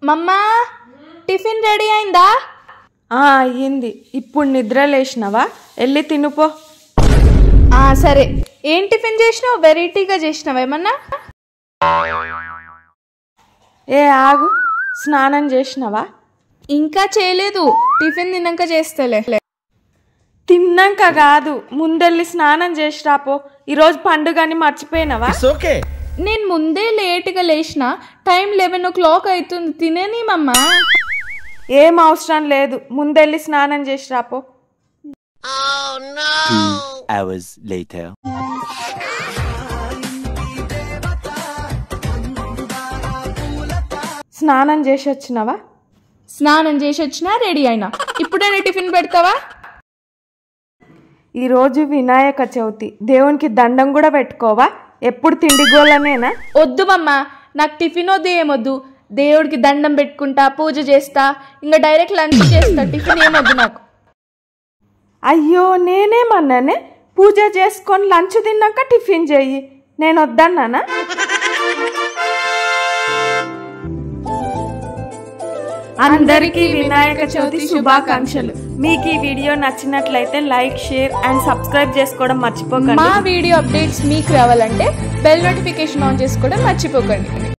మమ్మా tiffin ready అయిందా? అయ్యింది. ఇప్పుడు నిద్ర లేచినవా? వెళ్ళి తినుపో. సరే. ఏం టిఫిన్ చేసినావు? వెరైటీగా చేసినావా ఏమన్నా? ఆగు, స్నానం చేసినవా? ఇంకా చేయలేదు. టిఫిన్ తిన్నాక చేస్తలే. తిన్నాక కాదు, ముందెళ్ళి స్నానం చేసి రాపో. ఈరోజు పండుగని మర్చిపోయినవా? నేను ముందే లేట్గా లేచిన. టైం 11 o'clock అవుతుంది. తినేని మమ్మా. ఏం అవసరం లేదు, ముందెళ్ళి స్నానం చేసి రాపో. 2 hours later. స్నానం చేసి వచ్చినవా? స్నానం చేసి వచ్చినా, రెడీ అయినా. ఇప్పుడైనా టిఫిన్ పెడతావా? ఈరోజు వినాయక చవితి, దేవునికి దండం కూడా పెట్టుకోవా? ఎప్పుడు తిండి గోలనేనా? వద్దు మమ్మా, నాకు టిఫిన్ వద్దు, ఏమొద్దు. దేవుడికి దండం పెట్టుకుంటా, పూజ చేస్తా, ఇంకా డైరెక్ట్ లంచ్ చేస్తా. టిఫిన్ ఏమొద్దు నాకు. అయ్యో, నేనేమన్నానే? పూజ చేసుకొని లంచ్ తిన్నాక టిఫిన్ చెయ్యి. నేను వద్దన్నానా? అందరికీ వినాయక చవితి శుభాకాంక్షలు. మీకు ఈ వీడియో నచ్చినట్లయితే లైక్, షేర్ అండ్ సబ్స్క్రైబ్ చేసుకోవడం మర్చిపోకండి. మా వీడియో అప్డేట్స్ మీకు రావాలంటే బెల్ నోటిఫికేషన్ ఆన్ చేసుకోవడం మర్చిపోకండి.